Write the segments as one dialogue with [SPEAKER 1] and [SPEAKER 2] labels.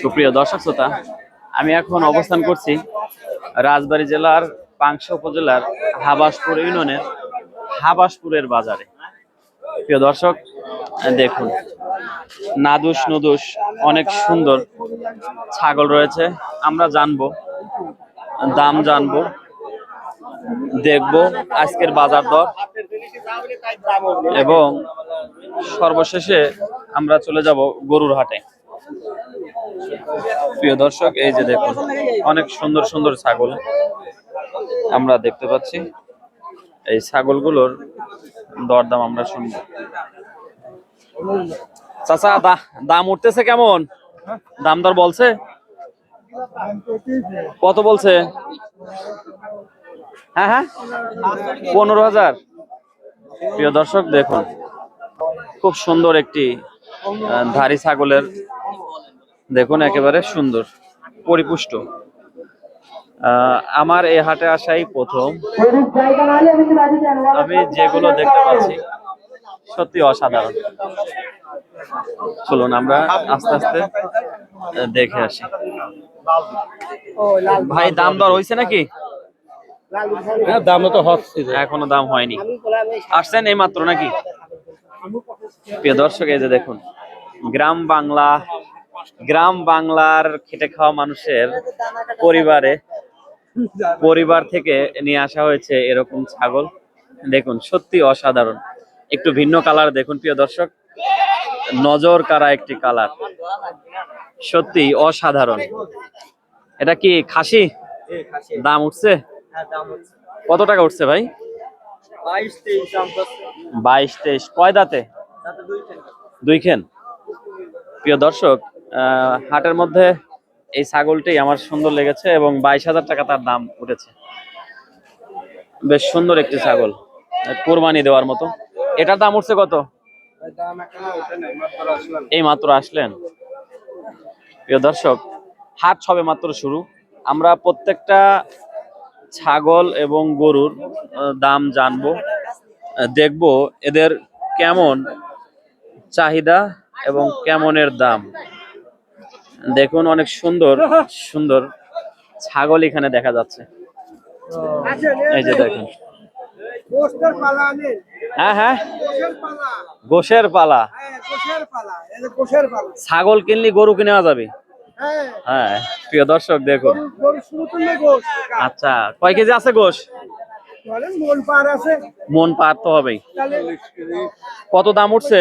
[SPEAKER 1] সুপ্রিয় দর্শক শ্রোতা, আমি এখন অবস্থান করছি রাজবাড়ী জেলার পাংশা উপজেলার হাবাসপুর ইউনিয়নের হাবাসপুরের বাজারে। প্রিয় দর্শক, দেখুন নাদুস নুদুস অনেক সুন্দর ছাগল রয়েছে। আমরা জানবো, দাম জানবো, দেখবো আজকের বাজার দর এবং সর্বশেষে আমরা চলে যাব গরুর হাটে। প্রিয় দর্শক, এই যে দেখুন অনেক সুন্দর সুন্দর ছাগল আমরা দেখতে পাচ্ছি। এই ছাগলগুলোর দরদাম আমরা শুনবো। চাচা, দাম উঠতেছে কেমন? দাম দর বলছে কত বলছে? হ্যাঁ হ্যাঁ, 15,000। প্রিয় দর্শক দেখুন, খুব সুন্দর একটি ধারী ছাগলের, দেখুন একেবারে সুন্দর পরিপুষ্ট। আমার এই হাটে আসাই প্রথম। আমি যেগুলো দেখতে পাচ্ছি সত্যি অসাধারণ। চলুন আমরা আস্তে আস্তে দেখে আসি। ভাই, দাম দর হয়েছে নাকি?
[SPEAKER 2] হ্যাঁ, দাম তো হচ্ছে,
[SPEAKER 1] এখনো দাম হয়নি। আসছেন এই মাত্র নাকি? প্রিয় দর্শক, এই যে দেখুন গ্রাম বাংলার খেটে খাওয়া মানুষের পরিবার থেকে নিয়ে আসা হয়েছে এরকম ছাগল। দেখুন সত্যি অসাধারণ, একটু ভিন্ন কালার দেখুন প্রিয় দর্শক, নজর কাড়া একটি কালার, সত্যি অসাধারণ। এটা কি খাসি? দাম উঠছে? কত টাকা উঠছে ভাই? 22-23। কয় দাঁতে? দুই খেন। প্রিয় দর্শক, হাটের মধ্যে এই ছাগলটি আমার সুন্দর লেগেছে এবং 22,000 টাকা তার দাম উঠেছে। বেশ সুন্দর একটি ছাগল, কোরবানি দেওয়ার মতো। এটার দাম উঠছে কত? এই মাত্র আসলেন? প্রিয় দর্শক, হাট সবে মাত্র শুরু। আমরা প্রত্যেকটা ছাগল এবং গরুর দাম জানবো, দেখবো এদের কেমন চাহিদা এবং কেমনের দাম। দেখুন অনেক সুন্দর সুন্দর ছাগল এখানে দেখা যাচ্ছে। এই যে দেখুন, হ্যাঁ হ্যাঁ, গোশের পালা। ছাগল কিনলে গরু কিনে যাবে। হ্যাঁ প্রিয় দর্শক দেখুন। আচ্ছা, কয় কেজি আছে গোশ? মন পার তো হবেই। কত দাম উঠছে?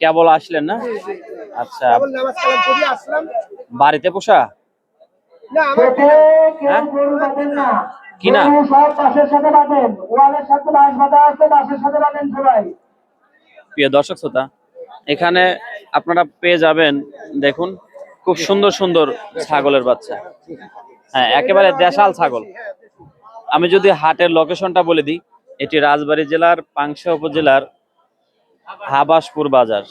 [SPEAKER 1] কেবল আসলেন না? আচ্ছা, বাড়িতে পোষা কিনা? প্রিয় দর্শক শ্রোতা, এখানে আপনারা পেয়ে যাবেন, দেখুন খুব সুন্দর সুন্দর ছাগলের বাচ্চা। হ্যাঁ, একেবারে দেশাল ছাগল। আমি যদি হাটের লোকেশনটা বলে দিই, এটি রাজবাড়ী জেলার পাংশা উপজেলার হাবাসপুর বাজার।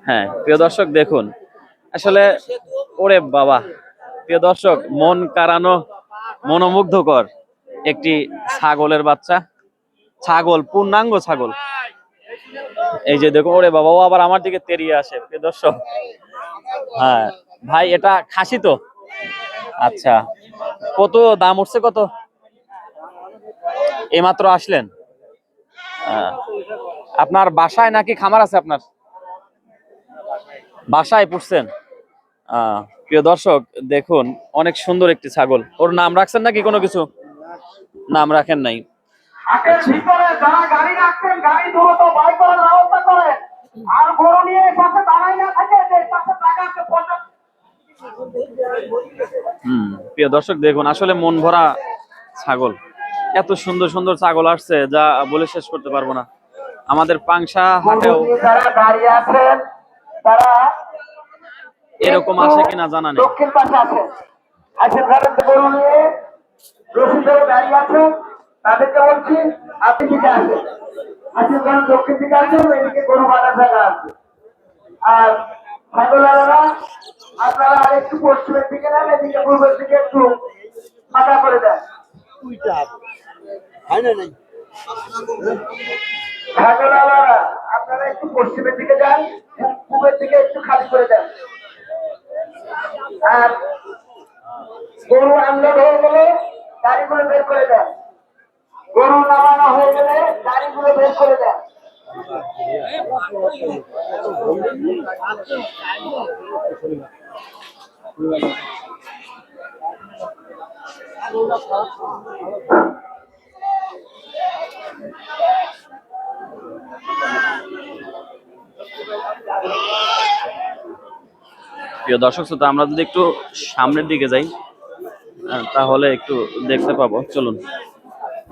[SPEAKER 1] হ্যাঁ প্রিয় দর্শক দেখুন, আসলে ওরে বাবা, প্রিয় দর্শক, মন কাড়ানো, মনোমুগ্ধকর একটি ছাগলের বাচ্চা। ছাগল, পূর্ণাঙ্গ ছাগল। এই যে দেখুন, ওরে বাবা, ও আবার আমার দিকে তেড়িয়ে আসে। প্রিয় দর্শক, হ্যাঁ ভাই, এটা খাসি তো? আচ্ছা, কত দাম উঠছে? কত? এইমাত্র আসলেন? আপনার বাসায় নাকি খামার আছে? আপনার বাসায় পুষছেন? প্রিয় দর্শক দেখুন, অনেক সুন্দর একটি ছাগল। ওর নাম রাখছেন নাকি কোনো কিছু? নাম রাখেন নাই। প্রিয় দর্শক দেখুন, আসলে মন ভরা ছাগল। এত সুন্দর সুন্দর ছাগল আসছে যা বলে শেষ করতে পারবো না। আমাদের পাংশা হাটেও এরকম আসে কিনা জানা নেই। তাদেরকে বলছি, আপনি দিকে আসেন। দক্ষিণ দিকে আসেন, এদিকে গরু বাঁধার জায়গা আছে।
[SPEAKER 3] আর ছাগলারা আপনারা আরেকটু পশ্চিমের দিকে নেন, এদিকে পূর্বের দিকে একটু ফাঁকা করে দেন। ছাগলারা আপনারা একটু পশ্চিমের দিকে যান, পূর্বের দিকে একটু খালি করে দেন। আর গরু আনলোড হয়ে গেলে গাড়িগুলো বের করে দেন। গরু নামানো হয়ে গেলে গাড়িগুলো বের করে দেন।
[SPEAKER 1] প্রিয় দর্শক শ্রোতা, আমরা যদি একটু সামনের দিকে যাই তাহলে একটু দেখতে পাবো, চলুন।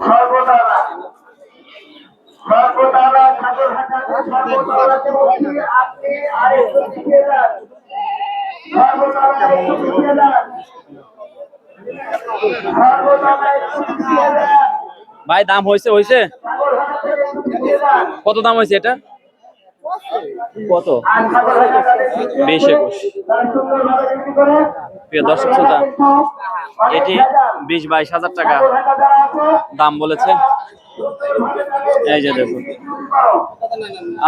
[SPEAKER 3] সর্বদারা সর্বদারা ছাগল হাঁটাতে সর্বদারাকে বলছি, আপনি আরেকটু পিছিয়ে যান। সর্বদারা একটু পিছিয়ে যান। সর্বদারা একটু পিছিয়ে যান।
[SPEAKER 1] ভাই দাম হয়েছে হয়েছে
[SPEAKER 3] ছাগল হাঁটাতে একটু পিছিয়ে যান।
[SPEAKER 1] কত দাম হয়েছে এটা? কত?
[SPEAKER 3] আর ছাগল হাঁটাতে
[SPEAKER 1] 20-21।
[SPEAKER 3] তারা সুন্দরভাবে বিক্রি করে।
[SPEAKER 1] প্রিয় দর্শক শ্রোতা, এটি 20-22 হাজার টাকা
[SPEAKER 3] ছাগল হাঁটা যারা আছে
[SPEAKER 1] দাম বলেছে। এই যে দেখুন,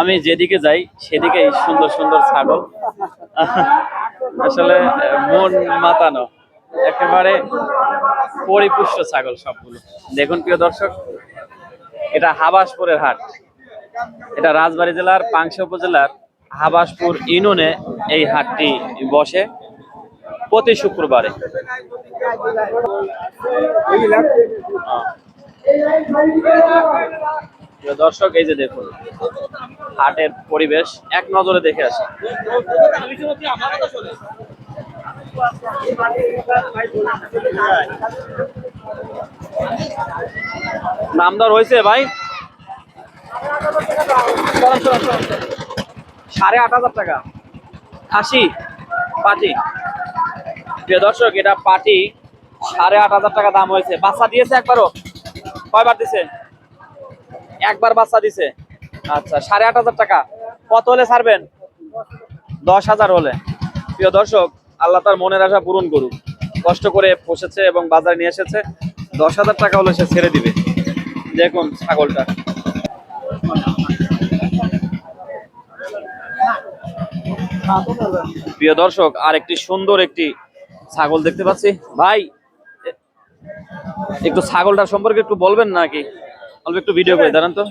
[SPEAKER 1] আমি যেদিকে যাই সেদিকেই সুন্দর সুন্দর ছাগল, আসলে মন মাতানো, একেবারে পরিপুষ্ট ছাগল সবগুলো। দেখুন প্রিয় দর্শক, এটা হাবাসপুরের হাট। এটা রাজবাড়ী জেলার পাংশা উপজেলার হাবাসপুর ইউনিয়নে এই হাটটি বসে প্রতি শুক্রবারে। প্রিয় দর্শক, এই যে দেখুন হাটের পরিবেশ, এক নজরে দেখে আসি। দাম দর হয়েছে ভাই? 8,500 টাকা খাসি পাটি। প্রিয় দর্শক, এটা পাটি 8,500 টাকা দাম হয়েছে। বাচ্চা দিয়েছে একবারও? কয়বার দিছে? একবার বাচ্চা দিছে। আচ্ছা, 8,500 টাকা। কত হলে ছাড়বেন? 10,000 হলে। প্রিয় দর্শক, আল্লাহ তার মনের আশা পূরণ করুক। কষ্ট করে পোষেছে এবং বাজারে নিয়ে এসেছে, 10,000 টাকা হলে সে ছেড়ে দিবে। দেখুন ছাগলটা। প্রিয় দর্শক, আর একটি সুন্দর একটি ছাগল দেখতে পাচ্ছি। ভাই একটু ছাগলটার সম্পর্কে একটু বলবেন নাকি? অল্প একটু ভিডিও করে দাঁড়ান তো।